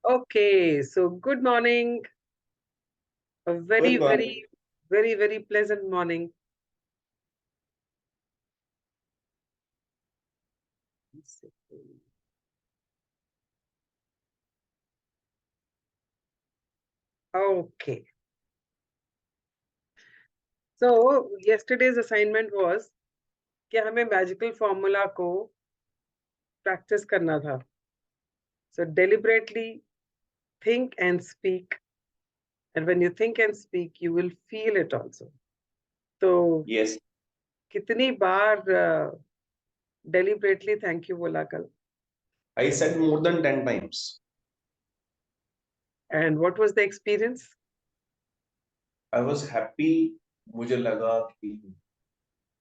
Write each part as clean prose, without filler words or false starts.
Okay, so good morning. A very, Good morning. very pleasant morning. Okay, so yesterday's assignment was कि हमें magical formula को practice करना था. So deliberately think and speak, and when you think and speak, you will feel it also. तो Yes, कितनी बार deliberately thank you बोला कल? I said more than 10 times. And what was the experience? I was happy. मुझे लगा कि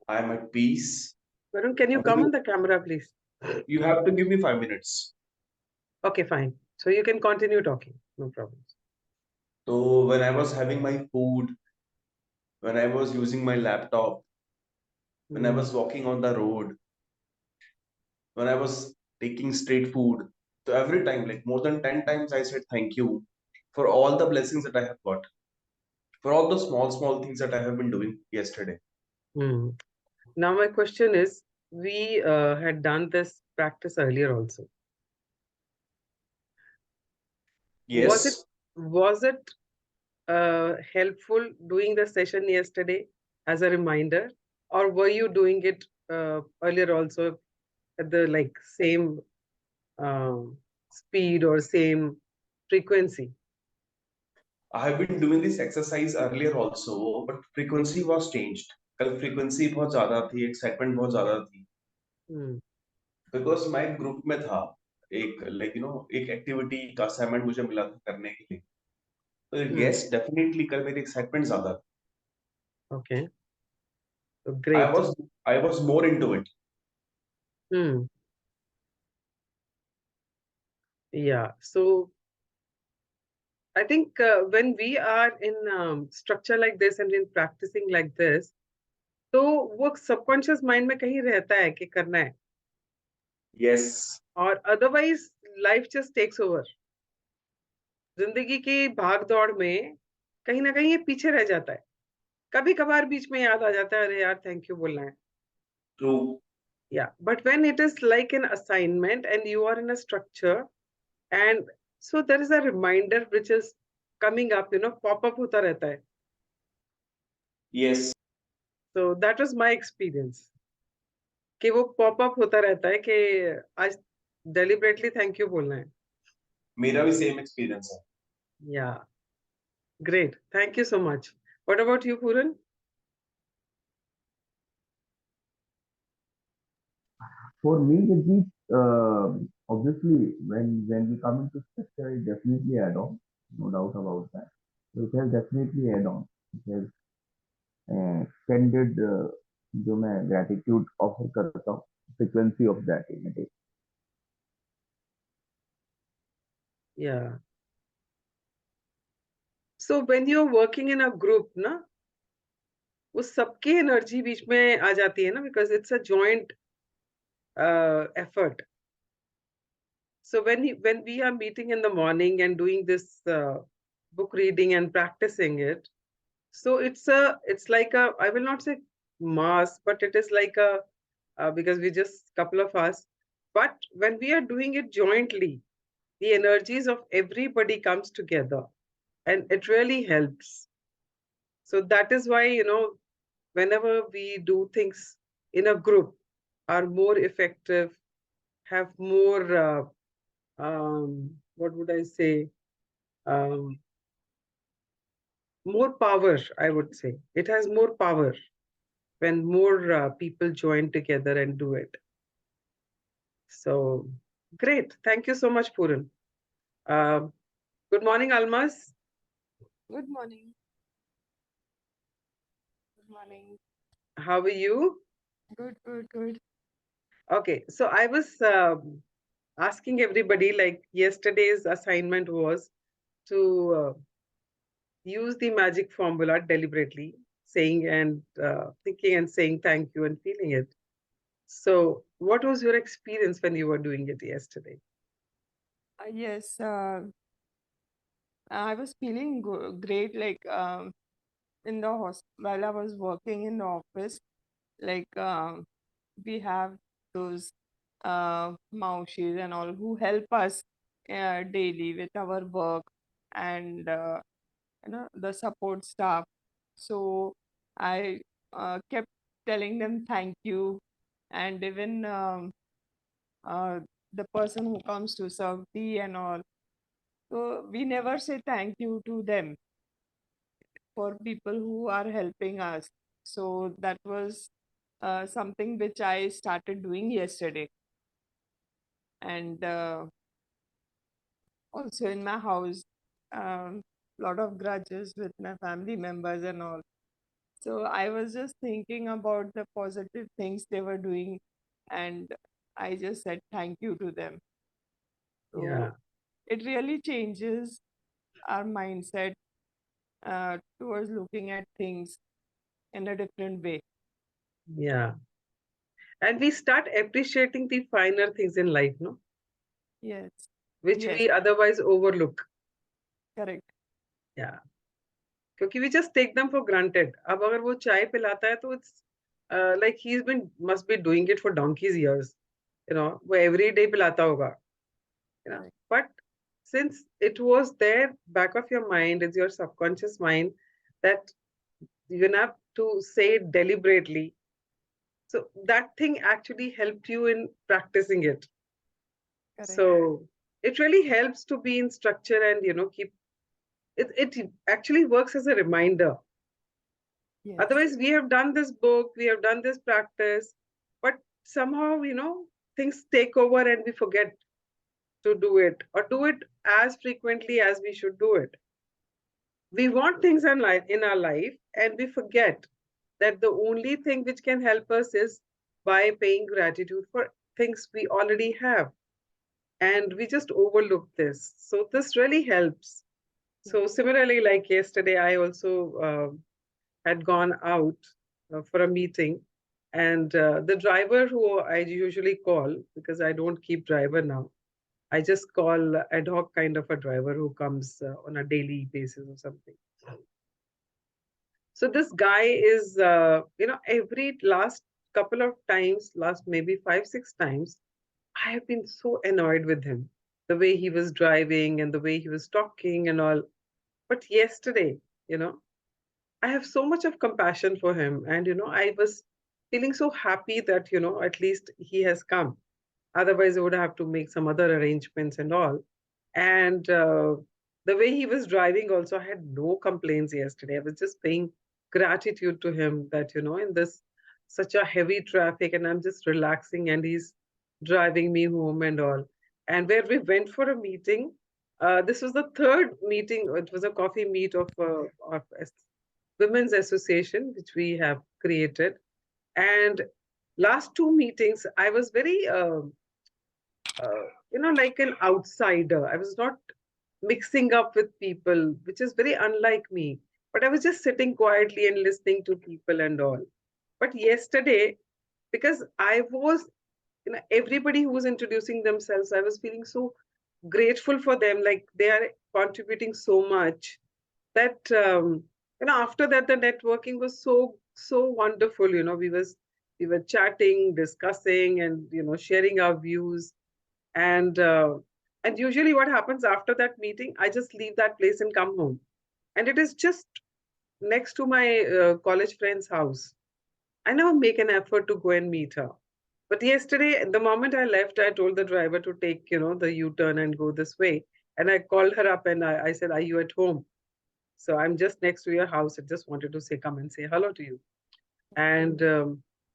I am at peace. Varun, can you come on the camera, please? You have to give me 5 minutes. Okay, fine. So you can continue talking. No problem. So when I was having my food, when I was using my laptop, when I was walking on the road, when I was taking street food, so every time, like more than 10 times, I said thank you for all the blessings that I have got, for all the small things that I have been doing yesterday. Hmm. Now my question is, we had done this practice earlier also. Was it Yes, was it helpful doing the session yesterday as a reminder, or were you doing it earlier also at the like same speed or same frequency? I have been doing this exercise earlier also, but frequency was changed. कल frequency बहुत ज़्यादा थी, excitement बहुत ज़्यादा थी. Hmm. Because my group में था एक एक activity का assignment मुझे मिला था करने के लिए. तो Hmm. yes, definitely कल मेरी excitement ज़्यादा थी. Okay. So I great. was I was more into it. Hmm. Yeah. So I think when we are in structure like this and in practicing like this, तो वो subconscious mind में कहीं रहता है कि करना है, Yes, और otherwise life just takes over. जिंदगी की भाग दौड़ में कहीं ना कहीं ये पीछे रह जाता है. कभी कभार बीच में याद आ जाता है, अरे यार थैंक यू बोलना है. true. Yeah, but when it is like an assignment and you are in a structure, and so there is a reminder which is coming up, pop up होता रहता है. Yes, So that was my experience. कि वो pop up होता रहता है कि आज डेलिबरेटली थैंक यू बोलना है. मेरा भी same experience है. Yeah great, thank you so much. What about you Puran? For me, Jagjit, obviously, when we come into structure, it definitely add on, no doubt about that. So it has definitely add on. It has extended जो मैं gratitude offer करता हूँ, frequency of that in a day. Yeah so when you are working in a group ना, वो सबकी energy बीच में आ जाती है ना, because it's a joint effort. So when we are meeting in the morning and doing this book reading and practicing it, so it's like a, I will not say mass, but it is like a because we just couple of us. But when we are doing it jointly, the energies of everybody comes together, and it really helps. So that is why, whenever we do things in a group, are more effective, have more what would I say? Um, more power, I would say. It has more power when more people join together and do it. So great. Thank you so much, Puran. Uh, good morning, Almas. Good morning. Good morning. How are you? Good. Okay, so I was asking everybody, like yesterday's assignment was to use the magic formula deliberately, saying and thinking and saying thank you and feeling it. So, what was your experience when you were doing it yesterday? Yes, I was feeling great, like in the while I was working in the office, like we have those maushis and all who help us daily with our work and the support staff. So I kept telling them thank you, and even uh, the person who comes to serve tea and all. So we never say thank you to them for people who are helping us. So that was something which I started doing yesterday. And also in my house, lot of grudges with my family members and all. So I was just thinking about the positive things they were doing, and I just said thank you to them. Yeah, So it really changes our mindset towards looking at things in a different way. yeah. And we start appreciating the finer things in life, no? Yes, Which yes, we otherwise overlook. correct, Yeah. क्योंकि we just take them for granted. अब अगर वो चाय पिलाता है तो it's like he's been must be doing it for donkey's years. वो every day पिलाता होगा. correct. But since it was there back of your mind, it's your subconscious mind that you have to say it deliberately. So that thing actually helped you in practicing it. Correct. So it really helps to be in structure and keep it actually works as a reminder. Yes, Otherwise, we have done this book, we have done this practice, but somehow, things take over and we forget to do it or do it as frequently as we should do it. We want things in our life and we forget that the only thing which can help us is by paying gratitude for things we already have. And we just overlook this. So this really helps. yes, So similarly, like yesterday, I also had gone out for a meeting, and the driver who I usually call, because I don't keep driver now, I just call ad hoc kind of a driver who comes on a daily basis or something. So this guy is, every last couple of times, last maybe 5, 6 times, I have been so annoyed with him, the way he was driving and the way he was talking and all. But yesterday, you know, I have so much of compassion for him. And, I was feeling so happy that, at least he has come. Otherwise, I would have to make some other arrangements and all. And the way he was driving, also, I had no complaints yesterday. I was just paying gratitude to him that, in this such a heavy traffic, and I'm just relaxing, and he's driving me home and all. And where we went for a meeting, this was the third meeting. It was a coffee meet of women's association, which we have created. And last two meetings, I was very like an outsider. I was not mixing up with people, which is very unlike me. But I was just sitting quietly and listening to people and all. But yesterday, because I was, everybody who was introducing themselves, I was feeling so grateful for them. Like they are contributing so much that, after that, the networking was so wonderful. We were chatting, discussing, and sharing our views and usually what happens after that meeting, I just leave that place and come home. And it is just next to my college friend's house. I never make an effort to go and meet her. But yesterday, the moment I left, I told the driver to take, the U-turn and go this way. And I called her up and I said, "Are you at home?" So I'm just next to your house. I just wanted to say, come and say hello to you. And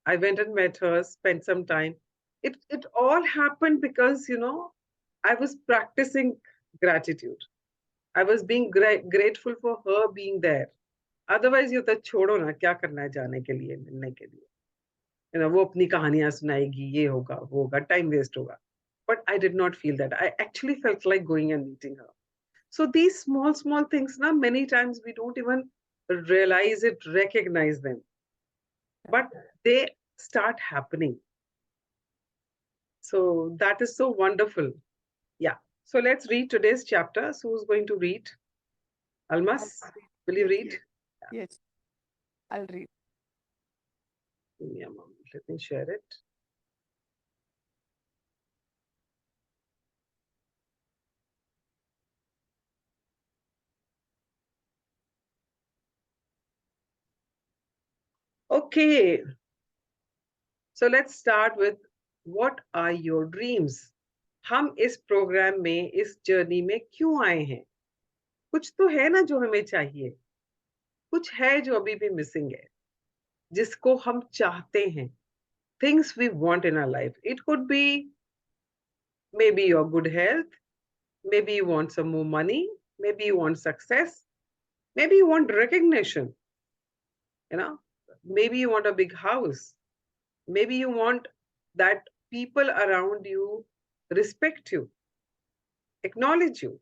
I went and met her, spent some time. It all happened because I was practicing gratitude. I was being grateful for her being there. Otherwise, you तो छोड़ो ना क्या करना है जाने के लिए मिलने के लिए वो अपनी कहानियां सुनाएगी ये होगा वो होगा टाइम वेस्ट होगा but I did not feel that. I actually felt like going and meeting her. So these small things now many times we don't even realize it, recognize them, but they start happening. So that is so wonderful. Yeah. So let's read today's chapter. So who's going to read? Almas, will you read? Yes, I'll read. Give me a moment. Let me share it. Okay, so let's start with what are your dreams? हम इस programme में, इस journey में क्यों आए हैं? कुछ तो है ना जो हमें चाहिए, कुछ है जो अभी भी मिसिंग है, जिसको हम चाहते हैं. Things we want in our life. It could be maybe your good health, maybe you want some more money, maybe you want success, maybe you want recognition, you know, maybe you want a big house, maybe you want that people around you respect you, acknowledge you.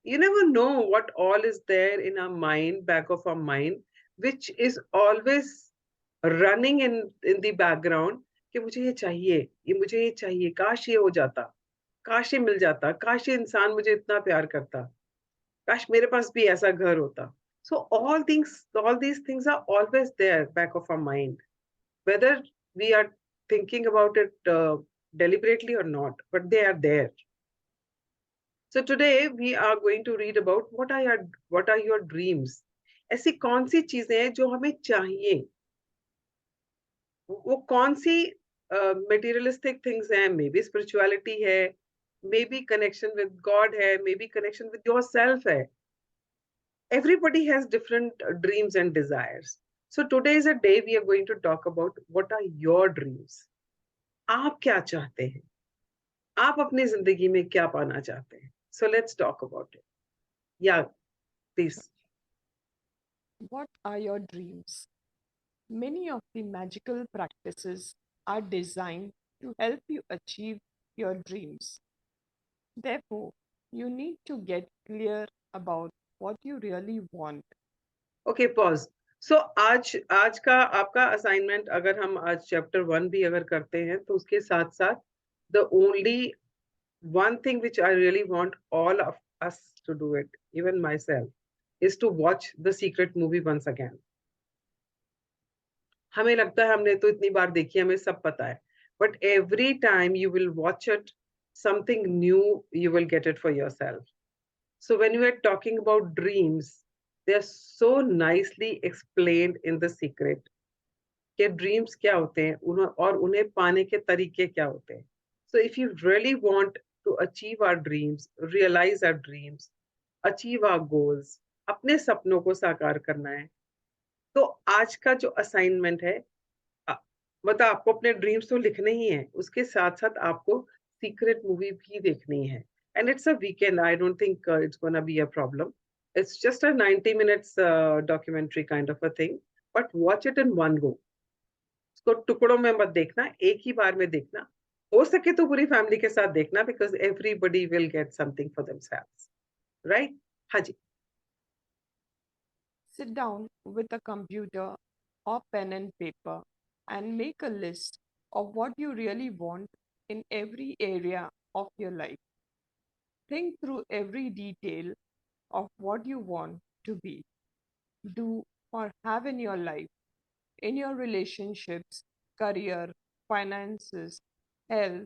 You never know what all is there in our mind, back of our mind, which is always running in the background कि मुझे ये चाहिए, ये मुझे ये चाहिए, काश ये हो जाता, काश ये मिल जाता, काश ये इंसान मुझे इतना प्यार करता, काश मेरे पास भी ऐसा घर होता. So all these things are always there back of our mind, whether we are thinking about it deliberately or not, but they are there. So today we are going to read about what are your dreams. ऐसी कौन सी चीजें हैं जो हमें चाहिए, वो कौन सी materialistic things हैं, maybe spirituality है, maybe connection with God है, maybe connection with yourself है. Everybody has different dreams and desires. So today is a day we are going to talk about what are your dreams. आप क्या चाहते हैं, आप अपनी जिंदगी में क्या पाना चाहते हैं. So let's talk about it. Yeah, please. What are your dreams? Many of the magical practices are designed to help you achieve your dreams. Therefore, you need to get clear about what you really want. Okay, pause. So आज का आपका assignment, अगर हम आज chapter 1 भी अगर करते हैं तो उसके साथ साथ the only one thing which I really want all of us to do it, even myself, is to watch the secret movie once again. हमें लगता है हमने तो इतनी बार देखी है, हमें सब पता है, but every time you will watch it, something new you will get it for yourself. So when we are talking about dreams, they are so nicely explained in the secret कि dreams क्या होते हैं और उन्हें पाने के तरीके क्या होते हैं. So if you really want to achieve our dreams, realize our dreams, achieve our goals, अपने सपनों को साकार करना है, तो आज का जो असाइनमेंट है, मतलब आपको अपने ड्रीम्स तो लिखने ही हैं, उसके साथ साथ आपको सीक्रेट मूवी भी देखनी है. And it's a weekend, I don't think it's gonna be a problem. It's just a 90 minutes documentary kind of a thing, but watch it in one go. उसको टुकड़ों में मत देखना, एक ही बार में देखना. हो सके तो पूरी फैमिली के साथ देखना, because everybody will get something for themselves. Right? हाँ जी. Sit down with a computer or pen and paper and make a list of what you really want in every area of your life. Think through every detail of what you want to be, do, or have in your life, in your relationships, career, finances, health,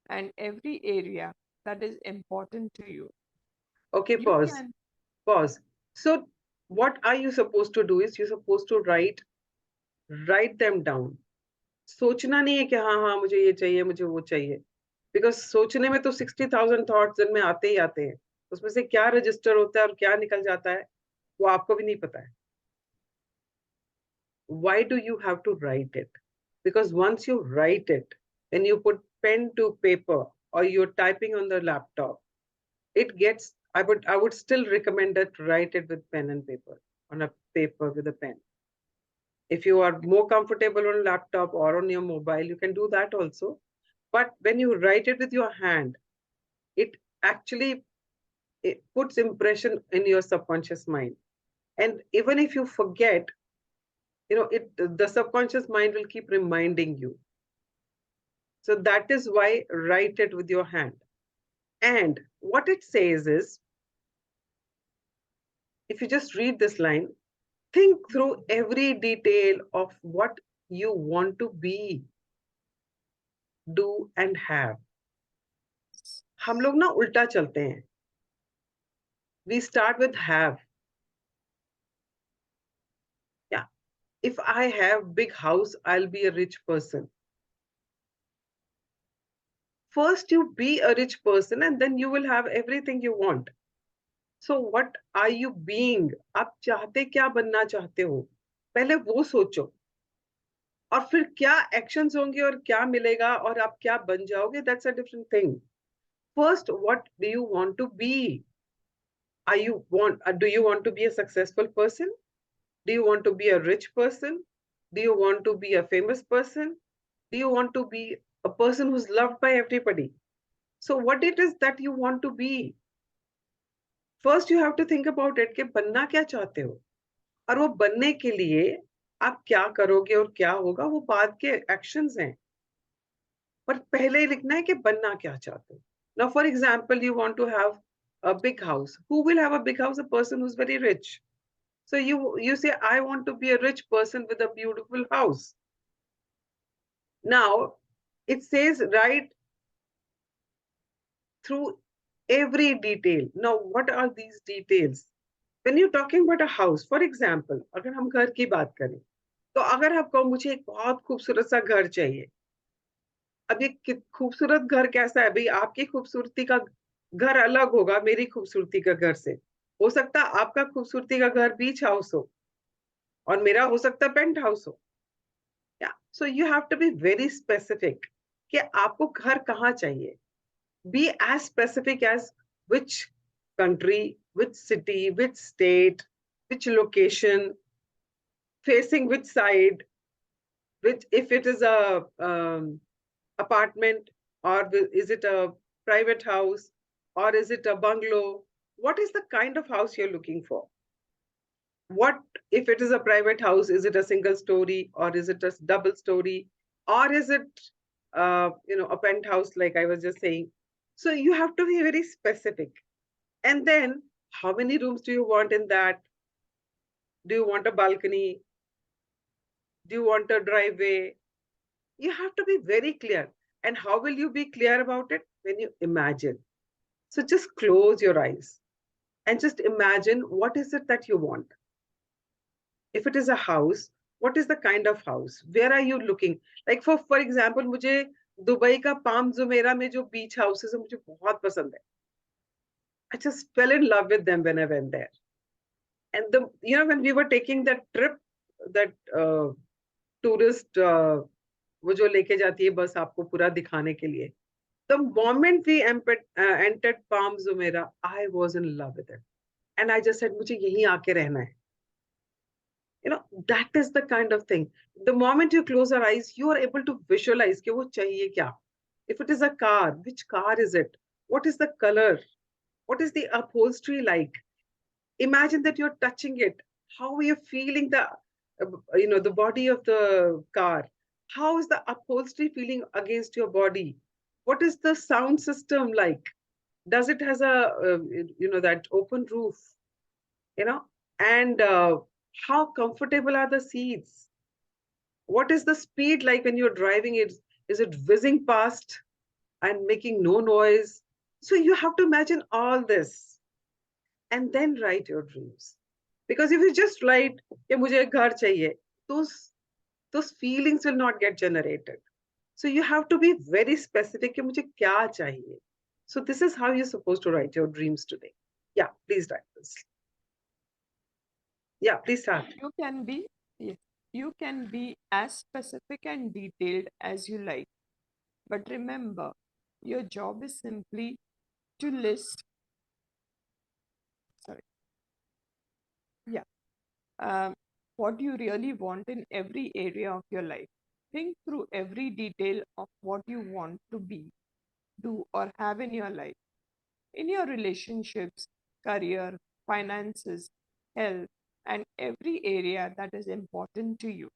and every area that is important to you. Okay, You pause. can Pause. So what are you supposed to do is you're supposed to write them down. सोचना नहीं है कि हाँ हाँ मुझे ये चाहिए, मुझे वो चाहिए, बिकॉज सोचने में तो 60,000 थॉट्स दिन में आते ही आते हैं. उसमें से क्या रजिस्टर होता है और क्या निकल जाता है वो आपको भी नहीं पता है. Why do you have to write it? Because once you write it and you put pen to paper or you're typing on the laptop, it gets, I would still recommend that write it with pen and paper, on a paper with a pen. If you are more comfortable on a laptop or on your mobile, you can do that also. But when you write it with your hand, it actually it puts impression in your subconscious mind. And even if you forget, the subconscious mind will keep reminding you. So that is why write it with your hand. And what it says is, if you just read this line, think through every detail of what you want to be, do and have. हम लोग ना उल्टा चलते हैं. We start with have. Yeah. If I have big house, I'll be a rich person. First, you be a rich person and then you will have everything you want. So what are you being? आप चाहते क्या बनना चाहते हो? पहले वो सोचो. और फिर क्या एक्शंस होंगे और क्या मिलेगा और आप क्या बन जाओगे, that's a different thing. First, what do you want to be? Do you want to be a successful person? Do you want to be a rich person? Do you want to be a famous person? Do you want to be a person who's loved by everybody? So what it is that you want to be? First you have to think about it कि बनना क्या चाहते हो, और वो बनने के लिए आप क्या करोगे और क्या होगा वो बाद के एक्शंस हैं, पर पहले ही लिखना है कि बनना क्या चाहते हो. Now for example, you want to have a big house. Who will have a big house? A person who's very rich. So you say, I want to be a rich person with a beautiful house. Now it says right through every detail. Now what are these details? When you're talking about a house, for example, अगर हम घर की बात करें, तो अगर आपको मुझे एक बहुत खूबसूरत सा घर चाहिए, अब ये खूबसूरत घर कैसा है भाई, आपकी खूबसूरती का घर अलग होगा मेरी खूबसूरती का घर से. हो सकता है आपका खूबसूरती का घर बीच हाउस हो और मेरा हो सकता है पेंट हाउस हो. Yeah so you have to be very specific कि आपको घर कहाँ चाहिए. Be as specific as which country, which city, which state, which location, facing which side, which if it is a apartment, or is it a private house, or is it a bungalow? What is the kind of house you're looking for? What if it is a private house? Is it a single story, or is it a double story, or is it a penthouse like I was just saying? So you have to be very specific. And then how many rooms do you want in that? Do you want a balcony? Do you want a driveway? You have to be very clear. And how will you be clear about it? When you imagine. So just close your eyes and just imagine what is it that you want. If it is a house, what is the kind of house? Where are you looking? Like for example, मुझे Dubai का palm Jumeirah में जो beach houses है मुझे बहुत पसंद है. I just fell in love with them when I went there. And when we were taking that trip, that tourist वो जो लेके जाती है बस आपको पूरा दिखाने के लिए. The moment we entered Palm Jumeirah, I was in love with it. And I just said, मुझे यहीं आके रहना है. That is the kind of thing. The moment you close your eyes, you are able to visualize कि वो चाहिए क्या. If it is a car, which car is it? What is the color? What is the upholstery like? Imagine that you're touching it. How are you feeling the body of the car? How is the upholstery feeling against your body? What is the sound system like? Does it has that open roof? And how comfortable are the seats? What is the speed like when you're driving it? Is it whizzing past and making no noise? So you have to imagine all this and then write your dreams. Because if you just write, कि मुझे एक घर चाहिए, those feelings will not get generated. So you have to be very specific कि मुझे क्या चाहिए. So this is how you're supposed to write your dreams today. Yeah, please write this. Yeah, please start. You can be as specific and detailed as you like. But remember, your job is simply to list. Sorry. Yeah. What you really want in every area of your life. Think through every detail of what you want to be, do, or have in your life. In your relationships, career, finances, health, and every area that is important to you.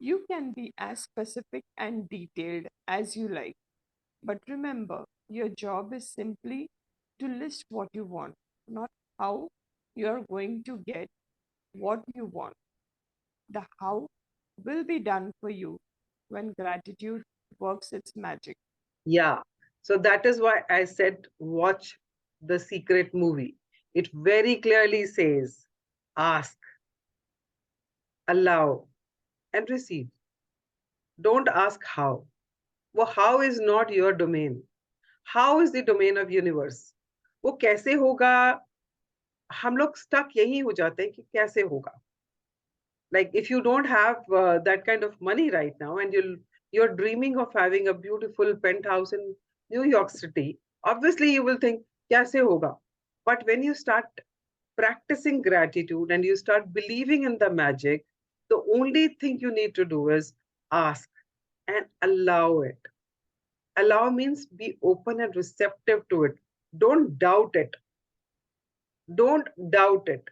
You can be as specific and detailed as you like. But remember, your job is simply to list what you want, not how you're going to get what you want. The how will be done for you when gratitude works its magic. Yeah. So that is why I said watch the secret movie. It very clearly says ask, allow, and receive. Don't ask how. Well, how is not your domain. How is the domain of universe? वो कैसे होगा? हम लोग stuck यही हो जाते हैं कि कैसे होगा? Like if you don't have that kind of money right now and you're dreaming of having a beautiful penthouse in New York City, obviously you will think kaise hoga. But when you start practicing gratitude and you start believing in the magic, the only thing you need to do is ask and allow it. Allow means be open and receptive to it. Don't doubt it. Don't doubt it.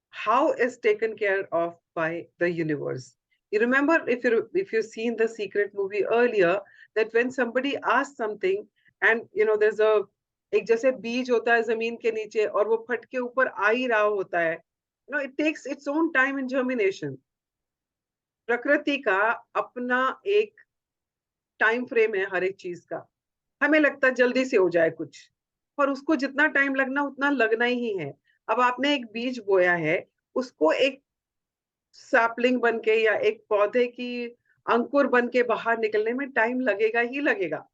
How is taken care of by the universe. You remember if you've seen the secret movie earlier, that when somebody asks something and there's a एक जैसे बीज होता है जमीन के नीचे और वो फट के ऊपर आ ही रहा होता है, it takes its own time in germination. प्रकृति का अपना एक टाइम फ्रेम है हर एक चीज का. हमें लगता है जल्दी से हो जाए कुछ, पर उसको जितना टाइम लगना उतना लगना ही है. अब आपने एक बीज बोया है, उसको एक सैपलिंग बन के या एक पौधे की अंकुर बन के बाहर निकलने में टाइम लगेगा ही लगेगा.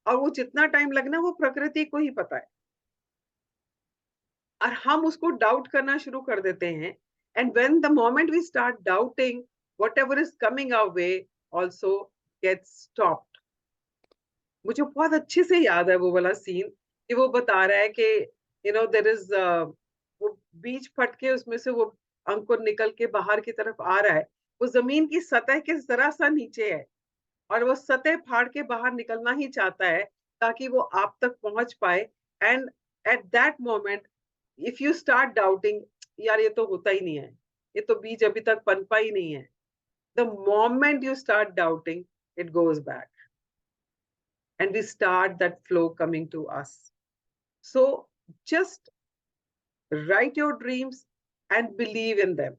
और वो जितना टाइम लगना वो प्रकृति को ही पता है. और हम उसको डाउट करना शुरू कर देते हैं. And when the moment we start doubting, whatever is coming our way also gets stopped. मुझे बहुत अच्छे से याद है वो वाला सीन कि वो बता रहा है कि देयर इज वो बीज फट के उसमें से वो अंकुर निकल के बाहर की तरफ आ रहा है. वो जमीन की सतह के जरा सा नीचे है और वो सतह फाड़ के बाहर निकलना ही चाहता है ताकि वो आप तक पहुंच पाए. And at that moment if you start doubting, यार ये तो होता ही नहीं है, ये तो बीज अभी तक पनपा ही नहीं है, the moment you start doubting it goes back and we start that flow coming to us. So just write your dreams and believe in them.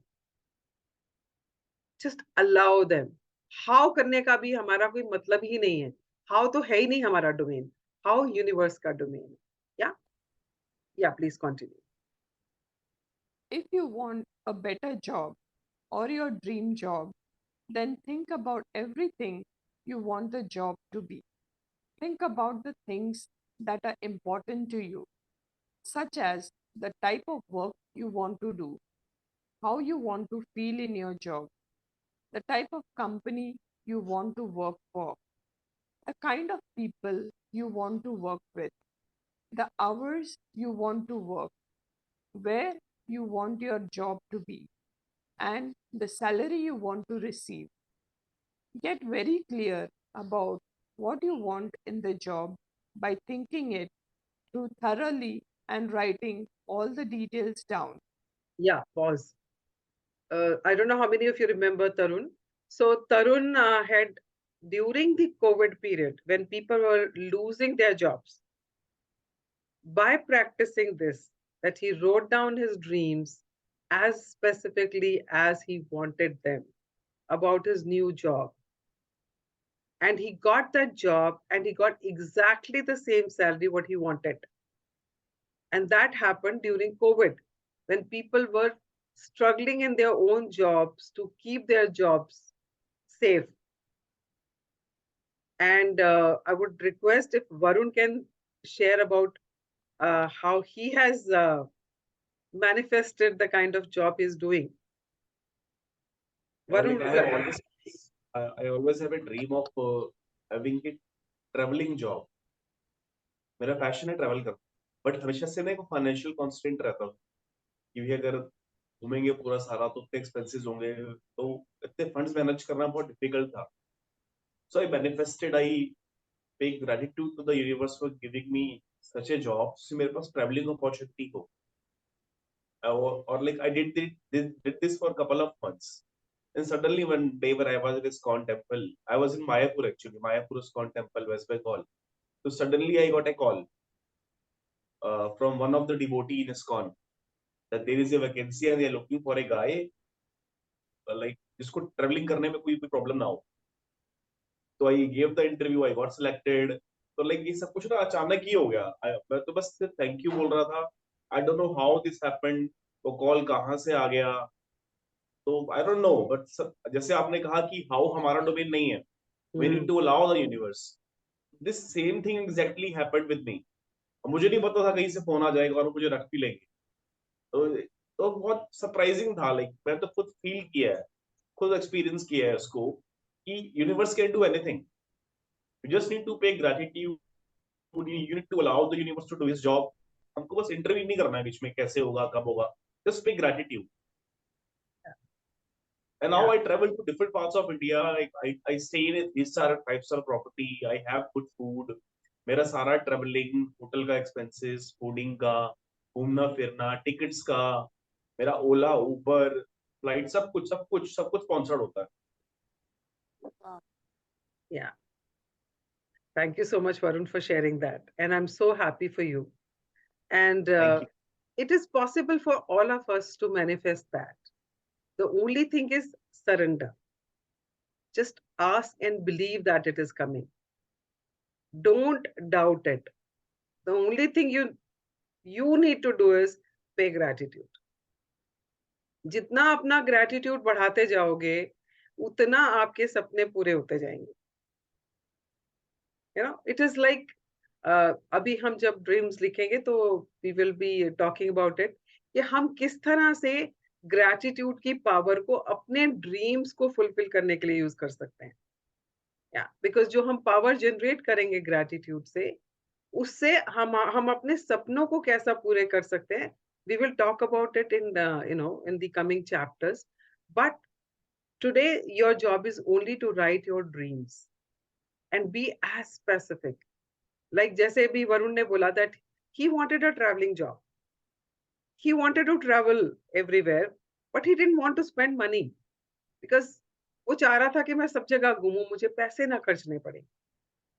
Just allow them. How करने का भी हमारा कोई मतलब ही नहीं है. How तो है ही नहीं हमारा domain. How universe का domain. Yeah? Yeah, please continue. If you want a better job or your dream job, then think about everything you want the job to be. Think about the things that are important to you, such as the type of work you want to do, how you want to feel in your job, the type of company you want to work for, the kind of people you want to work with, the hours you want to work, where you want your job to be, and the salary you want to receive. Get very clear about what you want in the job by thinking it through thoroughly and writing all the details down. Yeah, pause. I don't know how many of you remember Tarun. So Tarun had, during the COVID period, when people were losing their jobs, by practicing this, that he wrote down his dreams as specifically as he wanted them about his new job. And he got that job and he got exactly the same salary what he wanted. And that happened during COVID, when people were struggling in their own jobs to keep their jobs safe. And I would request if Varun can share about how he has manifested the kind of job he's doing. Varun, I always have a dream of having a traveling job. मेरा passion है travel करना, but हमेशा से ना एक financial constant रहता हूँ कि भी अगर घूमेंगे पूरा सारा तो इतने एक्सपेंसेस होंगे, तो इतने फंड्स मैनेज करना बहुत डिफिकल्ट था. सो आई manifested, I pay gratitude to the universe for giving me such a job जिससे मेरे पास ट्रैवलिंग अपॉर्चुनिटी हो. और like I did this for couple of months. And suddenly one day when I was at ISKCON temple, I was in Mayapur actually, Mayapur ISKCON temple, West Bengal. So suddenly I got a call from one of the devotee in ISKCON that there is a vacancy and they are looking for a guy like जिसको traveling करने में कोई भी problem ना हो. So I gave the interview, I got selected. तो like ये सब कुछ ना अचानक ही हो गया. मैं तो बस thank you बोल रहा था. I don't know how this happened. वो call कहाँ से आ गया. तो I don't know, but जैसे आपने कहा कि how हमारा domain नहीं है. We need to allow the universe. This same thing exactly happened with me. मुझे नहीं पता था कहीं से फोन आ जाएगा और मुझे रख भी लेंगे. तो बहुत सरप्राइजिंग था. लाइक मैं तो खुद फील किया है, खुद एक्सपीरियंस किया है उसको कि universe can do anything. You just need to pay gratitude. You need to allow the universe to do his job. हमको बस इंटरव्यू नहीं करना है बीच में कैसे होगा कब होगा. Just pay gratitude. And now I travel to different parts of India. I stay in a 3-star, 5-star property. I have good food. मेरा सारा ट्रेवलिंग, होटल का एक्सपेंसेस, फूडिंग का, घूमना फिरना, टिकट्स का, मेरा ओला, उबर, फ्लाइट, सब कुछ स्पॉन्सर्ड होता है. Yeah. Thank you so much, Varun, for sharing that. And I'm so happy for you. And Thank you. it is possible for all of us to manifest that. The only thing is surrender. Just ask and believe that it is coming. Don't doubt it. The only thing you need to do is pay gratitude. जितना अपना gratitude बढ़ाते जाओगे, उतना आपके सपने पूरे होते जाएंगे. You know, it is like अभी हम जब ड्रीम्स लिखेंगे तो we will be talking about it कि हम किस तरह से ग्रैटिट्यूड की पावर को अपने ड्रीम्स को फुलफिल करने के लिए यूज कर सकते हैं. बिकॉज जो हम पावर जनरेट करेंगे ग्रैटिट्यूड से, उससे हम अपने सपनों को कैसा पूरे कर सकते हैं. We will talk about it in in the coming chapters. But today your job is only to write your dreams and be as specific. Like जैसे भी वरुण ने बोला that he wanted a traveling job. He wanted to travel everywhere, but he didn't want to spend money because वो चाह रहा था कि मैं सब जगह घूमूं, मुझे पैसे ना खर्चने पड़े,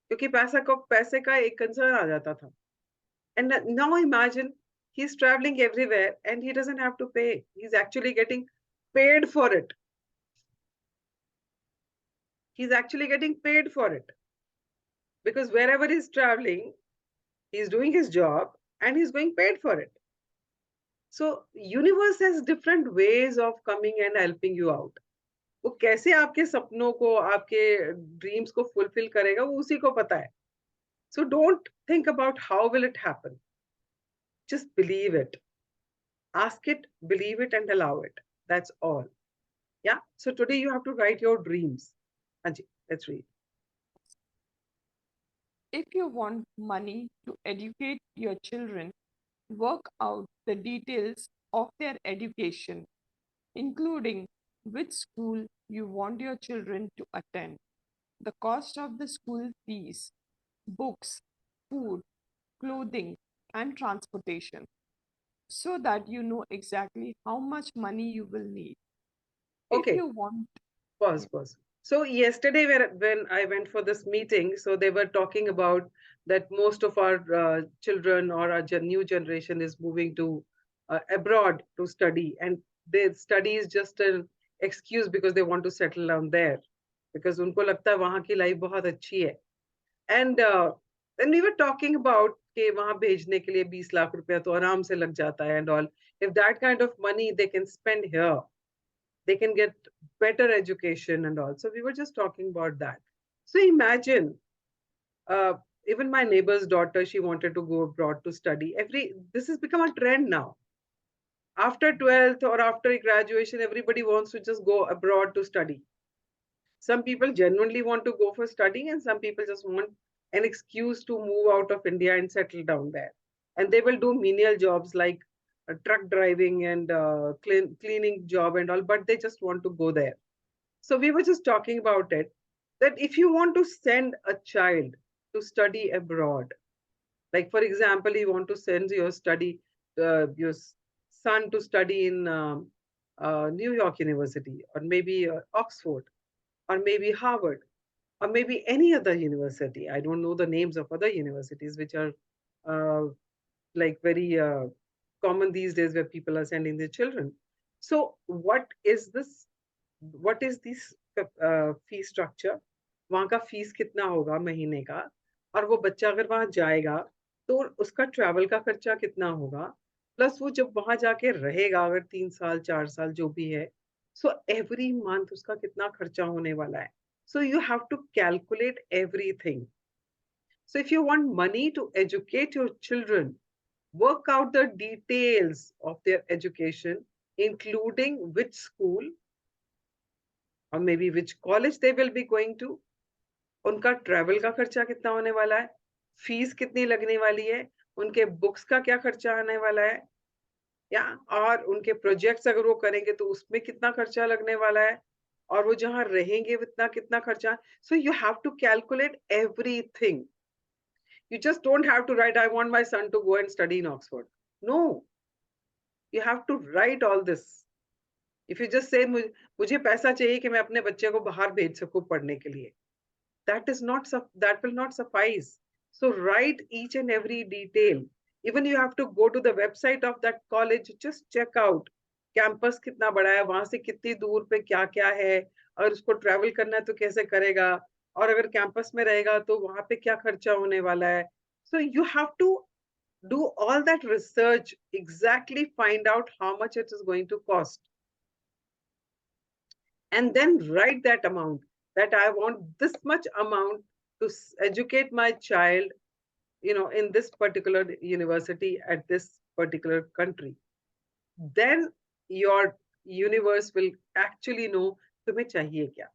क्योंकि पैसे का एक कंसर्न आ जाता था. And now imagine he's traveling everywhere and he doesn't have to pay. He's actually getting paid for it. He's actually getting paid for it. Because wherever he's traveling, he's doing his job and he's going paid for it. So universe has different ways of coming and helping you out. वो कैसे आपके सपनों को, आपके dreams को fulfil करेगा, वो उसी को पता है. So don't think about how will it happen. Just believe it. Ask it, believe it, and allow it. That's all. Yeah. So today you have to write your dreams. Anji, let's read. If you want money to educate your children, work out the details of their education, including which school you want your children to attend, the cost of the school fees, books, food, clothing, and transportation, so that you know exactly how much money you will need. If Okay. you want, Pause. So yesterday when I went for this meeting, so they were talking about that most of our children or our new generation is moving to abroad to study, and their study is just an excuse because they want to settle down there, because उनको लगता है वहाँ की life बहुत अच्छी है. And then we were talking about कि वहाँ भेजने के लिए 20 लाख रुपया तो आराम से लग जाता है and all. If that kind of money they can spend here, they can get better education and all. So we were just talking about that. So imagine, uh, even my neighbor's daughter, she wanted to go abroad to study. This has become a trend now. After 12th or after graduation, everybody wants to just go abroad to study. Some people genuinely want to go for studying, and some people just want an excuse to move out of India and settle down there. And they will do menial jobs like truck driving and cleaning job and all, but they just want to go there. So we were just talking about it, that if you want to send a child to study abroad, like for example, you want to send your son to study in New York University, or maybe Oxford, or maybe Harvard, or maybe any other university. I don't know the names of other universities which are like very common these days where people are sending their children. So what is this fee structure? वहाँ का fees कितना होगा महीने का, और वो बच्चा अगर वहाँ जाएगा तो उसका ट्रैवल का खर्चा कितना होगा, प्लस वो जब वहाँ जाके रहेगा अगर 3 साल 4 साल जो भी है, सो एवरी मंथ उसका कितना खर्चा होने वाला है. So you have to calculate everything. So if you want money to educate your children, work out the details of their education, including which school or maybe which college they will be going to. उनका travel का खर्चा कितना होने वाला है, fees कितनी लगने वाली है, उनके बुक्स का क्या खर्चा आने वाला है, या और उनके प्रोजेक्ट्स अगर वो करेंगे तो उसमें कितना खर्चा लगने वाला है, और वो जहाँ रहेंगे उतना कितना खर्चा. So you have to calculate everything. You just don't have to write, I want my son to go and study in Oxford. No, you have to write all this. If you just say, मुझे पैसा चाहिए कि मैं अपने बच्चे को बाहर भेज सकूं पढ़ने के लिए, that will not suffice. So write each and every detail. Even you have to go to the website of that college, just check out campus कितना बड़ा है, वहां से कितनी दूर पे क्या क्या है, अगर उसको ट्रैवल करना है तो कैसे करेगा, और अगर कैंपस में रहेगा तो वहां पे क्या खर्चा होने वाला है. So you have to do all that research, exactly find out how much it is going to cost, and then write that amount, that I want this much amount to educate my child, in this particular university at this particular country. Then your universe will actually know तुम्हें चाहिए क्या.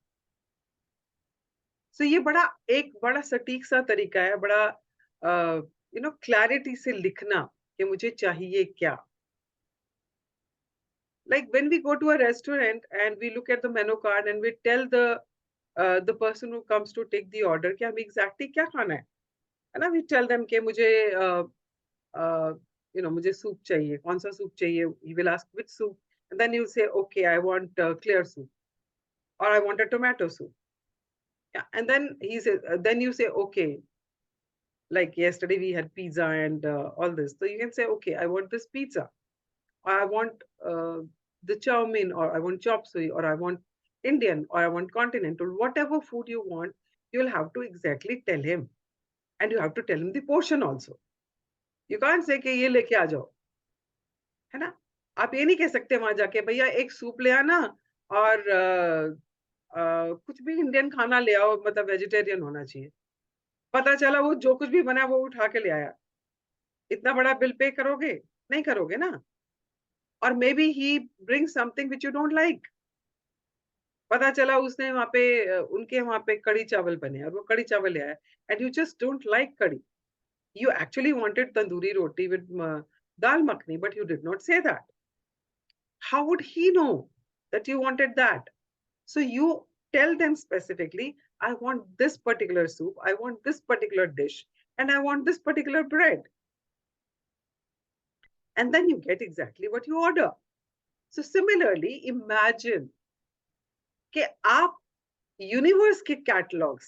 So ये एक बड़ा सटीक सा तरीका है, बड़ा क्लैरिटी से लिखना कि मुझे चाहिए क्या. Like when we go to a restaurant and we look at the menu card and we tell the person who comes to take the order कि हमें exactly क्या खाना है ना, we tell them कि मुझे मुझे सूप चाहिए, कौन सा सूप चाहिए, he will ask which soup, and then you say okay, I want clear soup, or I want a tomato soup. Yeah, and then he says, then you say okay, like yesterday we had pizza and all this, so you can say okay, I want this pizza, or I want the chow mein, or I want chop suey, or I want Indian, or I want continental, whatever food you want, you will have to exactly tell him, and you have to tell him the portion also. You can't say कि ये लेके आ जाओ, है ना. आप ये नहीं कह सकते वहां जाके भैया एक सूप ले आना और कुछ भी इंडियन खाना ले आओ, मतलब वेजिटेरियन होना चाहिए. पता चला वो जो कुछ भी बना वो उठा के ले आया, इतना बड़ा बिल पे करोगे, नहीं करोगे ना. और may be he bring something which you don't like. पता चला उसने वहां पे उनके वहां पे कड़ी चावल बने और वो कड़ी चावल ले आया, and you just don't like कड़ी. You actually wanted tandoori roti with dal makhni, but you did not say that. How would he know that you wanted that? So you tell them specifically, I want this particular soup, I want this particular dish, and I want this particular bread. And then you get exactly what you order. So similarly, imagine कि आप universe के catalogue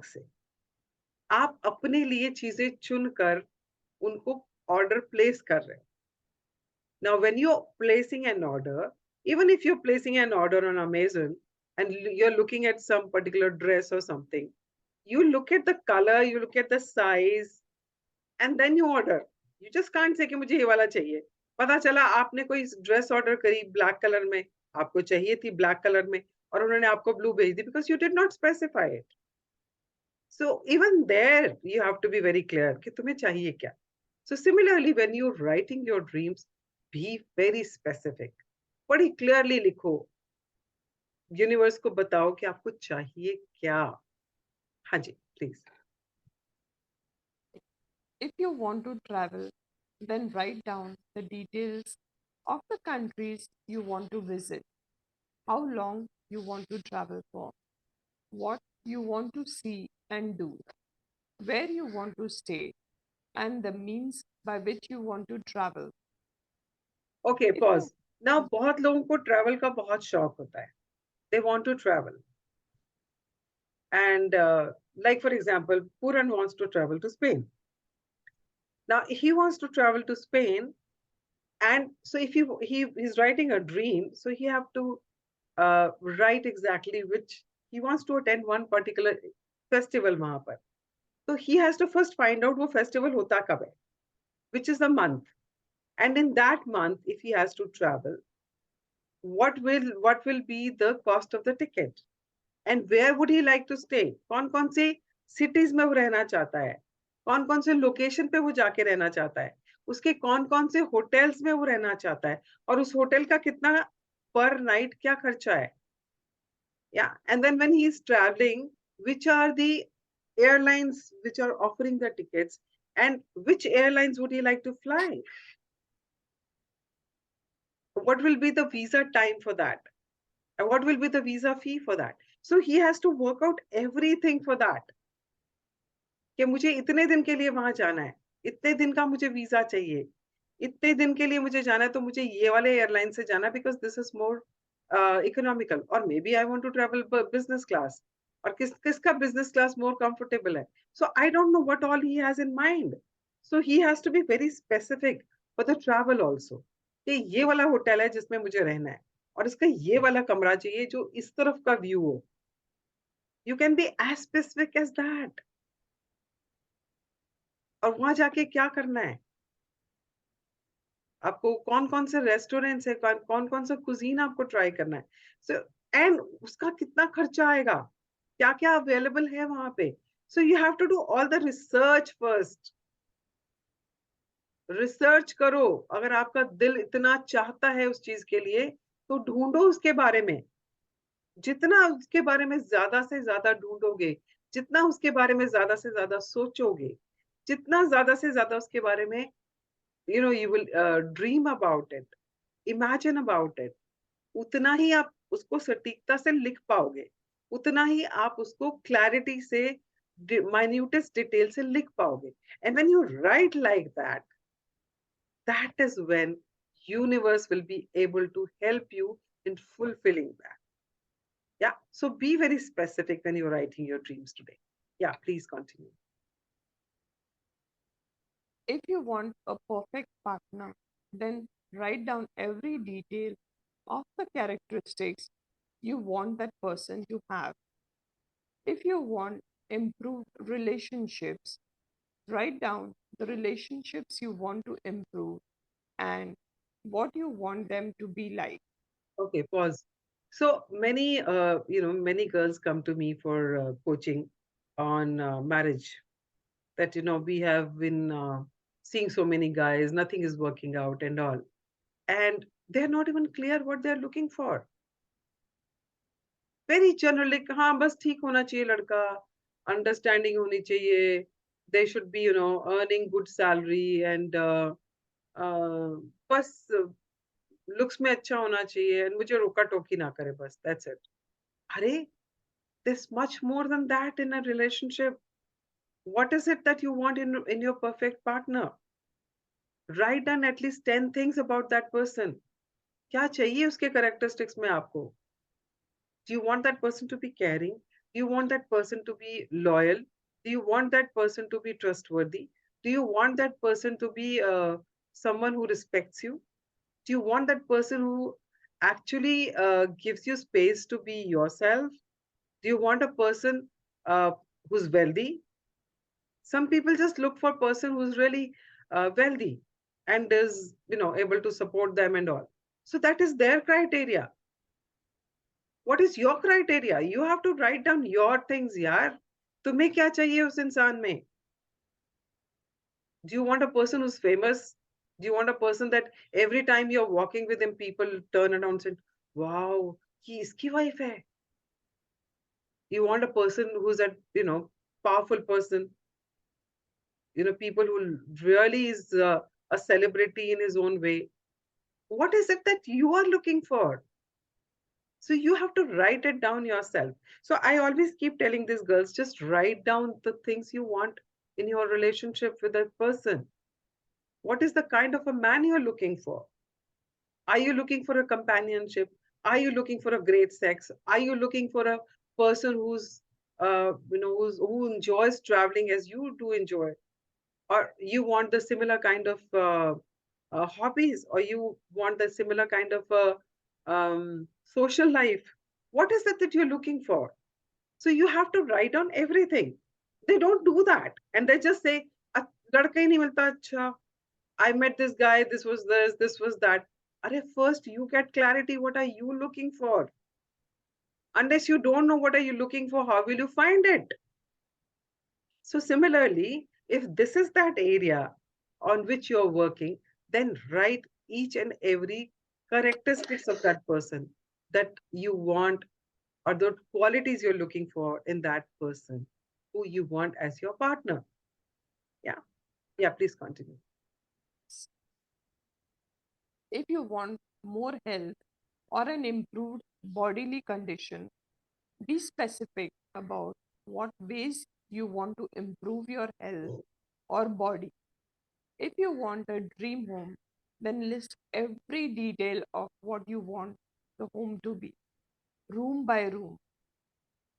से आप अपने लिए चीजें चुनकर उनको ऑर्डर प्लेस कर रहे हैं. Now, when you're placing an order, even if you're placing an order on Amazon and you're looking at some particular dress or something, you look at the color, you look at the size, and then you order. You just can't say कि मुझे ये वाला चाहिए. पता चला आपने कोई dress order करी ब्लैक कलर में, आपको चाहिए थी ब्लैक कलर में, और उन्होंने आपको ब्लू भेज दी because you did not specify it. So even there, you have to be very clear कि तुम्हें चाहिए क्या. So similarly, when you're writing your dreams, be very specific. बड़ी clearly लिखो. Universe को बताओ कि आपको चाहिए क्या. हाँ जी, please. If you want to travel, then write down the details of the countries you want to visit, how long you want to travel for, what you want to see and do, where you want to stay, and the means by which you want to travel. Okay, If pause. you Now, बहुत लोगों को travel का बहुत शौक होता है. They want to travel. And like for example, Puran wants to travel to Spain. Now he wants to travel to Spain, and so if he's writing a dream, so he have to write exactly which he wants to attend one particular festival वहां पर. So he has to first find out वो festival होता कब है, which is the month, and in that month, if he has to travel, what will be the cost of the ticket, and where would he like to stay? कौन-कौन से cities में वो रहना चाहता है, कौन-कौन से location पे वो जाके रहना चाहता है, उसके कौन-कौन से hotels में वो रहना चाहता है, और उस hotel का कितना per night क्या खर्चा है. Yeah, and then when he is traveling, which are the airlines which are offering the tickets, and which airlines would he like to fly? What will be the visa time for that? And what will be the visa fee for that? So he has to work out everything for that. कि मुझे इतने दिन के लिए वहां जाना है, इतने दिन का मुझे वीजा चाहिए, इतने दिन के लिए मुझे जाना है, तो मुझे ये वाले एयरलाइन से जाना, because this is more economical, और maybe I want to travel business class, और किसका बिजनेस क्लास मोर कंफर्टेबल है. So I don't know what all he has in mind. So he has to be very specific for the travel also, कि ये वाला hotel है जिसमें मुझे रहना है, और इसका ये वाला कमरा चाहिए जो इस तरफ का व्यू हो. You can be as specific as that. और वहां जाके क्या करना है, आपको कौन कौन से रेस्टोरेंट्स है, कौन कौन सा कुजीन आपको ट्राई करना है. सो एंड उसका कितना खर्चा आएगा, क्या क्या अवेलेबल है वहां पे. So you have to do all the research first. Research करो, अगर आपका दिल इतना चाहता है उस चीज के लिए, तो ढूंढो उसके बारे में. जितना उसके बारे में ज्यादा से ज्यादा ढूंढोगे, जितना उसके बारे में ज्यादा से ज्यादा सोचोगे, जितना ज्यादा से ज्यादा उसके बारे में you will dream about it, imagine about it, उतना ही आप उसको सटीकता से लिख पाओगे, उतना ही आप उसको क्लैरिटी से minutest डिटेल से लिख पाओगे. And when you write like that, that is when universe will be able to help you in fulfilling that. Yeah, so be very specific when you're writing your dreams today. Yeah, please continue. If you want a perfect partner, then write down every detail of the characteristics you want that person to have. If you want improved relationships, write down the relationships you want to improve and what you want them to be like. Okay, pause. So many, many girls come to me for coaching on marriage. That we have been seeing so many guys, nothing is working out and all, and they're not even clear what they're looking for. Very general, like हाँ बस ठीक होना चाहिए लड़का, understanding होनी चाहिए. They should be earning good salary and बस looks में अच्छा होना चाहिए, and मुझे रोका टोकी ना करे बस. That's it. अरे, there's much more than that in a relationship. What is it that you want in your perfect partner? Write down at least 10 things about that person. क्या चाहिए उसके characteristics में आपको? Do you want that person to be caring? Do you want that person to be loyal? Do you want that person to be trustworthy? Do you want that person to be someone who respects you? Do you want that person who actually gives you space to be yourself? Do you want a person who's wealthy? Some people just look for a person who's really wealthy and is able to support them and all. So that is their criteria. What is your criteria? You have to write down your things, yaar. तुम्हें क्या चाहिए उस इंसान में? Do you want a person who's famous? Do you want a person that every time you're walking with him, people turn around and say, wow, he इसकी wife है. You want a person who's a powerful person, people who really is a celebrity in his own way. What is it that you are looking for? So you have to write it down yourself. So I always keep telling these girls, just write down the things you want in your relationship with that person. What is the kind of a man you're looking for? Are you looking for a companionship? Are you looking for a great sex? Are you looking for a person who enjoys traveling as you do enjoy? or you want the similar kind of hobbies, or you want the similar kind of social life. What is it that you're looking for? So you have to write down everything. They don't do that, and they just say, "ladka hi nahi milta, acha, I met this guy, this was that." Are first you get clarity, what are you looking for? Unless you don't know what are you looking for, how will you find it? So similarly, if this is that area on which you're working, then write each and every characteristics of that person that you want, or the qualities you're looking for in that person who you want as your partner. Yeah. Yeah, please continue. If you want more health or an improved bodily condition, be specific about what ways you want to improve your health or body. If you want a dream home, then list every detail of what you want the home to be, room by room.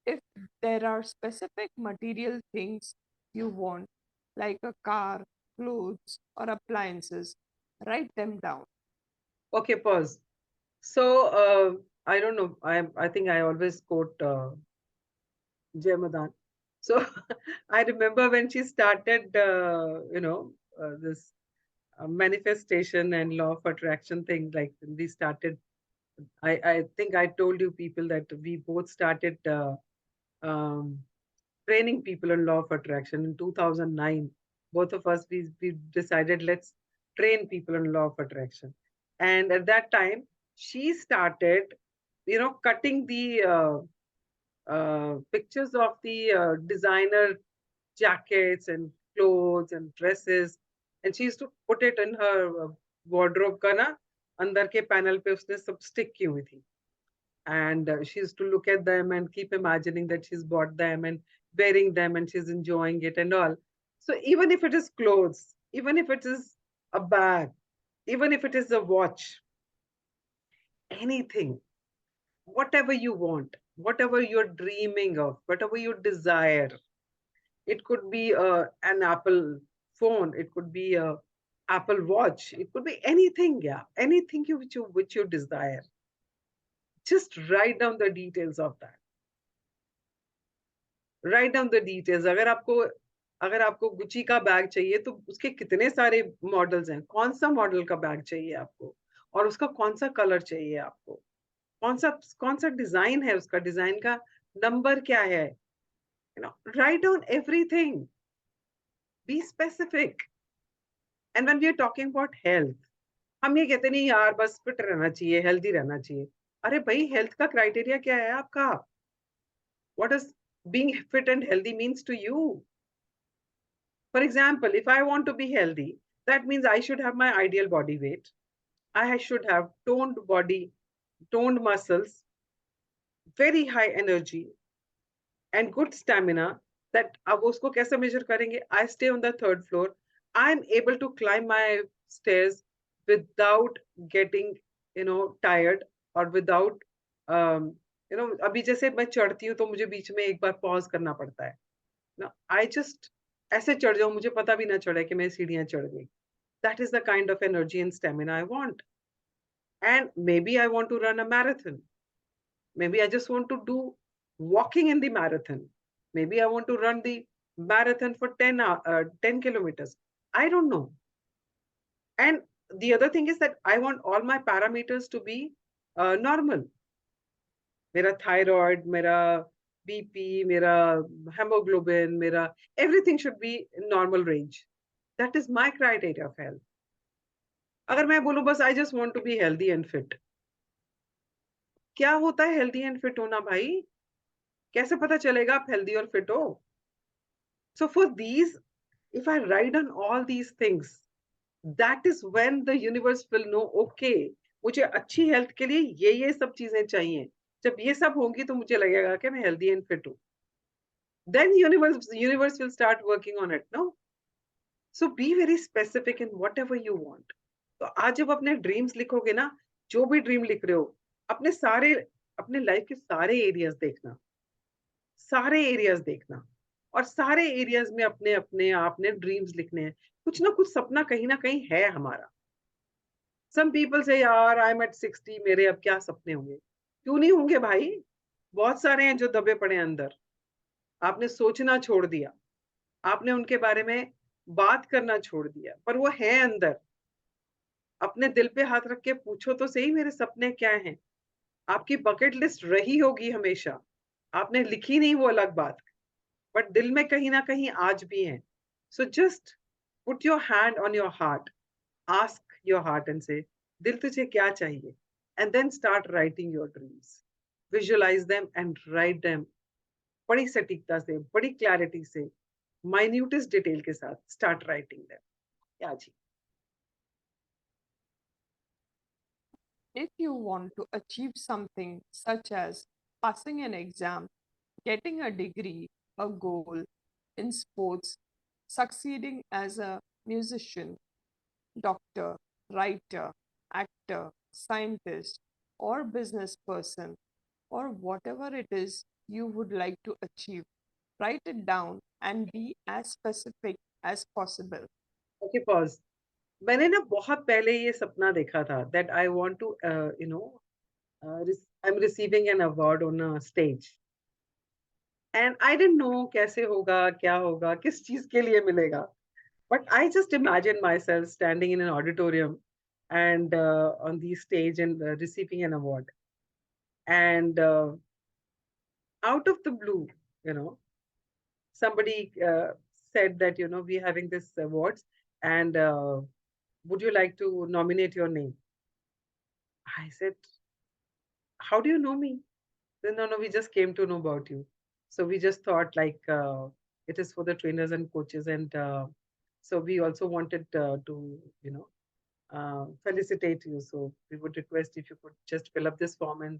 If there are specific material things you want, like a car, clothes, or appliances, write them down. Okay, pause. So I don't know. I think I always quote Jay Madan. So I remember when she started, this manifestation and law of attraction thing. Like when we started, I think I told you people that we both started um, training people on law of attraction in 2009. Both of us, we decided, let's train people on law of attraction. And at that time, she started, cutting the pictures of the designer jackets and clothes and dresses, and she used to put it in her wardrobe का ना अंदर के panel पे उसने सब stick की हुई थी. And she used to look at them and keep imagining that she's bought them and wearing them and she's enjoying it and all. So even if it is clothes, even if it is a bag, even if it is a watch, anything, whatever you want, whatever you're dreaming of, whatever you desire, it could be an Apple phone, it could be a Apple watch, it could be anything, yeah, anything which you desire. Just write down the details of that. Write down the details. अगर आपको Gucci का bag चाहिए तो उसके कितने सारे models हैं, कौन सा मॉडल का बैग चाहिए आपको, और उसका कौन सा कलर चाहिए आपको, कौन सा डिजाइन है, उसका डिजाइन का नंबर क्या है. Write down everything, be specific. And when we are talking about health, हम ये कहते नहीं यार बस फिट रहना चाहिए, हेल्दी रहना चाहिए. अरे भाई, हेल्थ का क्राइटेरिया क्या है आपका? What does being fit and healthy means to you? For example, if I want to be healthy, that means I should have my ideal body weight. I should have toned body, toned muscles, very high energy, and good stamina. That अब उसको कैसे measure करेंगे? I stay on the third floor. I'm able to climb my stairs without getting, tired, or without, अभी जैसे मैं चढ़ती हूँ तो मुझे बीच में एक बार pause करना पड़ता है. Now, I just ऐसे चढ़ जाऊं, मुझे पता भी ना चढ़े कि मैं सीढ़ियां चढ़ गई. That is the kind of energy and stamina I want. And maybe I want to run a marathon. Maybe I just want to do walking in the marathon. Maybe I want to run the marathon for 10 kilometers. I don't know. And the other thing is that I want all my parameters to be normal. मेरा thyroid, मेरा BP, मेरा hemoglobin, मेरा everything should be in normal range. That is my criteria of health. अगर मैं बोलूं बस I just want to be healthy and fit, क्या होता है healthy and fit होना भाई? कैसे पता चलेगा आप healthy और fit हो? So for these, if I write down all these things, that is when the universe will know, okay, मुझे अच्छी health के लिए ये सब चीजें चाहिए. जब ये सब होंगी तो मुझे लगेगा कि मैं healthy and fit हूँ. Then universe will start working on it, no? So be very specific in whatever you want. तो आज जब अपने ड्रीम्स लिखोगे ना, जो भी ड्रीम लिख रहे हो, अपने लाइफ के सारे एरियाज देखना, सारे एरियाज देखना. और सारे एरियाज में अपने अपने आपने ड्रीम्स लिखने हैं। कुछ ना कुछ सपना कहीं ना कहीं है हमारा। सम पीपल से यार आई एम एट 60, मेरे अब क्या सपने होंगे? क्यों नहीं होंगे भाई? बहुत सारे हैं जो दबे पड़े हैं अंदर। आपने सोचना छोड़ दिया, आपने उनके बारे में बात करना छोड़ दिया, पर वो है अंदर। अपने दिल पे हाथ रख के पूछो तो सही, मेरे सपने क्या हैं? आपकी बकेट लिस्ट रही होगी हमेशा, आपने लिखी नहीं वो अलग बात, बट दिल में कहीं ना कहीं आज भी है। So just put your hand on your heart, ask your heart and say, दिल तुझे क्या चाहिए? And then start writing your dreams, visualise them and write them. बड़ी सटीकता से, बड़ी क्लैरिटी से, माइन्यूटेस्ट डिटेल के साथ स्टार्ट राइटिंग देम। क्या जी? If you want to achieve something such as passing an exam, getting a degree, a goal in sports, succeeding as a musician, doctor, writer, actor, scientist, or business person, or whatever it is you would like to achieve, write it down and be as specific as possible. Okay, pause. मैंने ना बहुत पहले ये सपना देखा था that I want to you know I am receiving an award on a stage, and I didn't know कैसे होगा, क्या होगा, किस चीज के लिए मिलेगा। But I just imagine myself standing in an auditorium and on the stage and receiving an award, and out of the blue, you know, somebody said that, you know, we're having this awards, and would you like to nominate your name? I said, how do you know me? Then, no, no, we just came to know about you. So we just thought like it is for the trainers and coaches, and so we also wanted to, you know, felicitate you. So we would request if you could just fill up this form and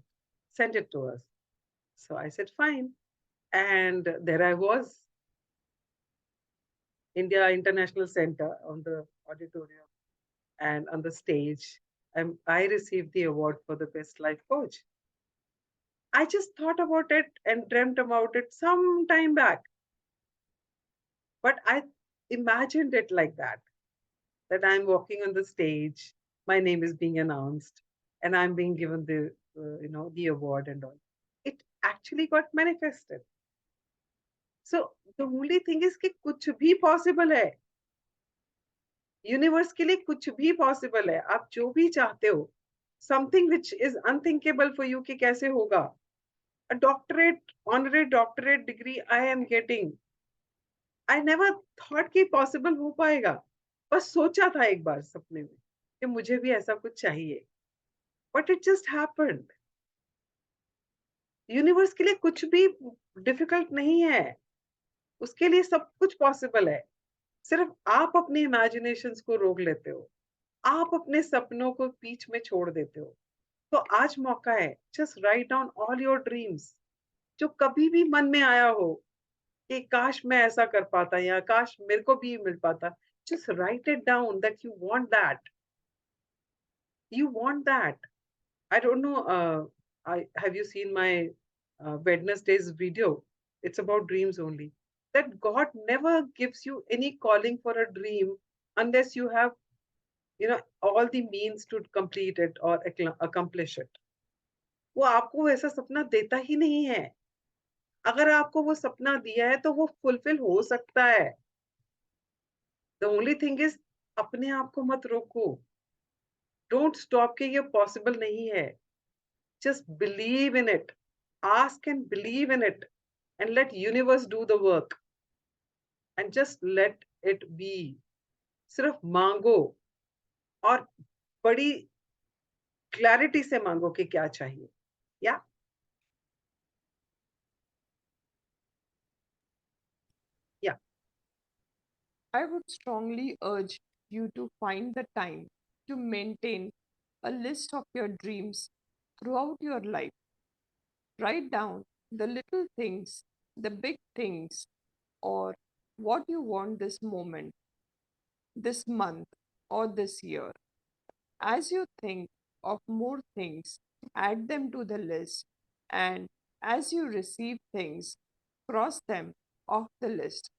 send it to us. So I said, fine. And there I was, India International Center on the auditorium and on the stage. I received the award for the best life coach. I just thought about it and dreamt about it some time back. But I imagined it like that I'm walking on the stage, my name is being announced, and I'm being given the, you know, the award and all. It actually got manifested. So the only thing is कि कुछ भी possible है। Universe के लिए कुछ भी possible है, आप जो भी चाहते हो। Something which is unthinkable for you कि कैसे होगा। A doctorate, honorary doctorate degree I am getting, I never thought कि पॉसिबल हो पाएगा। बस सोचा था एक बार सपने में कि मुझे भी ऐसा कुछ चाहिए, but it just happened. Universe के लिए कुछ भी डिफिकल्ट नहीं है, उसके लिए सब कुछ पॉसिबल है। सिर्फ आप अपने इमेजिनेशंस को रोक लेते हो, आप अपने सपनों को बीच में छोड़ देते हो। तो आज मौका है, just write down all your dreams, जो कभी भी मन में आया हो कि काश मैं ऐसा कर पाता या काश मेरे को भी मिल पाता। Just right it down that you want that, you want that. I don't no, I have you seen my Wednesday's video? It's about dreams only. That God never gives you any calling for a dream unless you have, you know, all the means to complete it or accomplish it. वो आपको ऐसा सपना देता ही नहीं है। अगर आपको वो सपना दिया है तो वो फुलफिल हो सकता है। द ओनली थिंग इज, अपने आप को मत रोको। डोंट स्टॉप कि ये पॉसिबल नहीं है। Just believe in it, ask and believe in it, and let universe do the work, and just let it be. सिर्फ मांगो, और बड़ी क्लैरिटी से मांगो कि क्या चाहिए। या या I would strongly urge you to find the time to maintain a list of your dreams throughout your life. Write down the little things, the big things, or what you want this moment, this month, or this year. As you think of more things, add them to the list, and as you receive things, cross them of the list.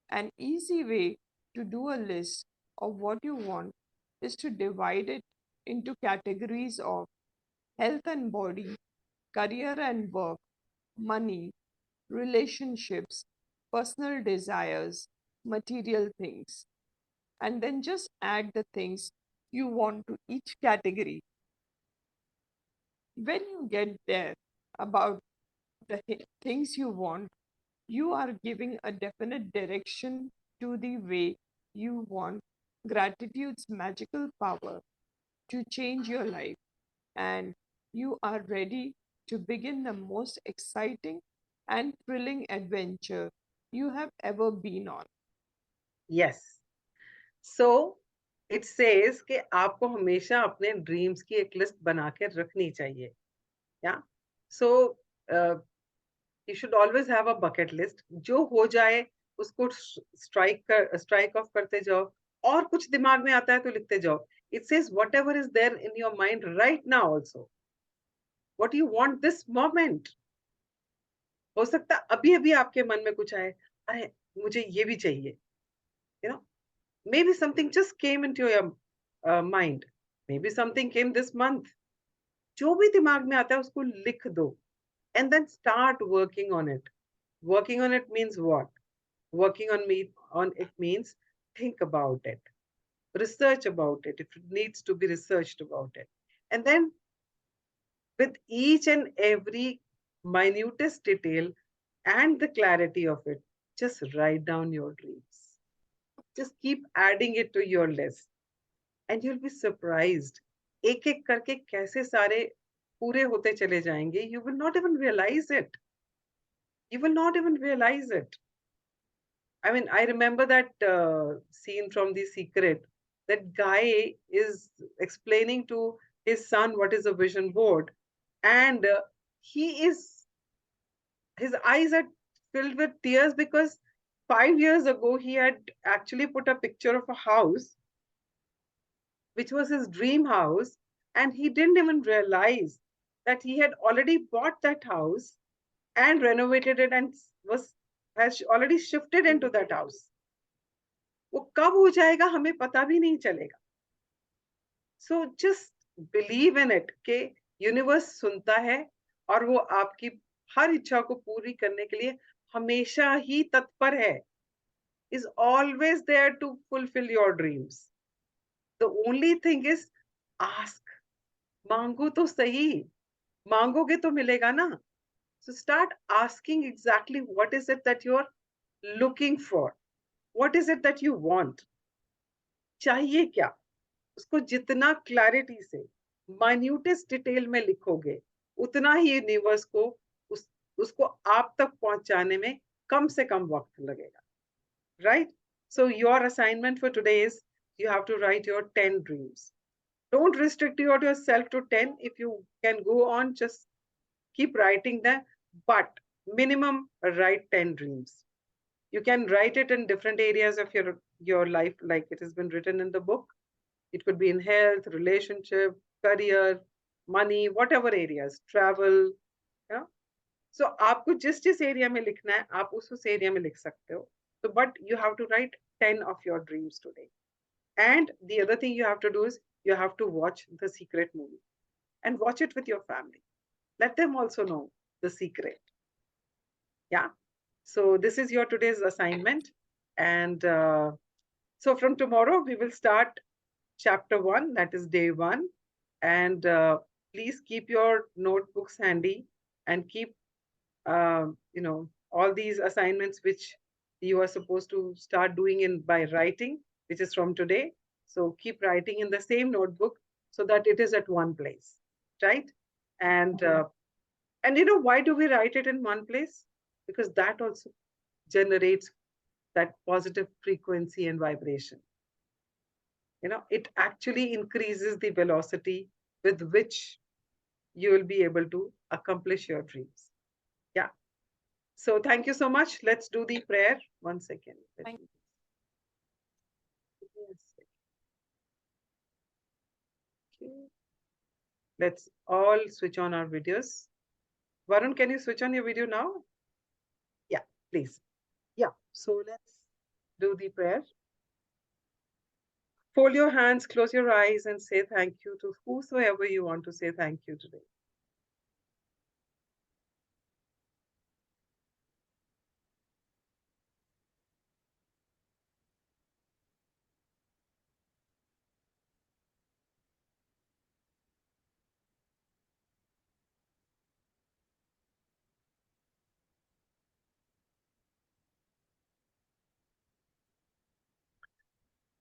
An easy way to do a list of what you want is to divide it into categories of health and body, career and work, money, relationships, personal desires, material things, and then just add the things you want to each category. When you get there about the things you want, you are giving a definite direction to the way you want gratitude's magical power to change your life, and you are ready to begin the most exciting and thrilling adventure you have ever been on. Yes. So it says कि आपको हमेशा अपने dreams की एक list बना के रखनी चाहिए. Yeah. So you should always have a bucket list. जो हो जाए उसको strike off करते जाओ. और कुछ दिमाग में आता है तो लिखते जाओ. It says whatever is there in your mind right now also. What do you want this moment? हो सकता अभी अभी आपके मन में कुछ आए, अरे मुझे ये भी चाहिए. You know, maybe something just came into your mind. Maybe something came this month. जो भी दिमाग में आता है उसको लिख दो. And then start working on it. Working on it means what? Working on it means think about it, research about it if it needs to be researched about it, and then with each and every minutest detail and the clarity of it, just write down your dreams. Just keep adding it to your list, and you'll be surprised. एक एक करके कैसे सारे पूरे होते चले जाएंगे. You will not even realize it. You will not even realize it. I mean, I remember that scene from The Secret. That guy is explaining to his son what is a vision board, and his eyes are filled with tears because 5 years ago he had actually put a picture of a house, which was his dream house, and he didn't even realize that he had already bought that house and renovated it and has already shifted into that house. वो कब हो जाएगा हमें पता भी नहीं चलेगा. So just believe in it कि यूनिवर्स सुनता है और वो आपकी हर इच्छा को पूरी करने के लिए हमेशा ही तत्पर है. Is always there to fulfill your dreams. The only thing is ask. मांगो तो सही. मांगोगे तो मिलेगा ना. So start asking exactly what is it that you're looking for. What is it that you want? चाहिए क्या? उसको जितना क्लैरिटी से माइन्यूटेस्ट डिटेल में लिखोगे उतना ही यूनिवर्स को उसको आप तक पहुंचाने में कम से कम वक्त लगेगा. Right? So your assignment for today is you have to write your 10 dreams. Don't restrict yourself to 10. If you can go on, just keep writing them, but minimum write 10 dreams. You can write it in different areas of your life, like it has been written in the book. It could be in health, relationship, career, money, whatever areas, travel. Yeah. So आपको जिस area में लिखना है आप उस area में लिख सकते हो. So but you have to write 10 of your dreams today. And the other thing you have to do is you have to watch The Secret movie and watch it with your family. Let them also know the secret. Yeah. So this is your today's assignment. And so from tomorrow, we will start chapter 1, that is day 1. And please keep your notebooks handy and keep, all these assignments which you are supposed to start doing by writing, which is from today. So keep writing in the same notebook so that it is at one place, right? And why do we write it in one place? Because that also generates that positive frequency and vibration. It actually increases the velocity with which you will be able to accomplish your dreams. Yeah. So thank you so much. Let's do the prayer. 1 second. Thank Okay. Let's all switch on our videos. Varun, can you switch on your video now? Yeah, please. So let's do the prayer. Fold your hands, close your eyes, and say thank you to whosoever you want to say thank you today.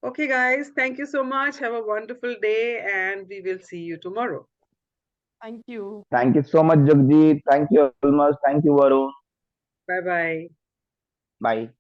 Okay, guys, thank you so much. Have a wonderful day, and we will see you tomorrow. Thank you. Thank you so much, Jagjit. Thank you, Almas. Thank you, Varun. Bye bye. Bye.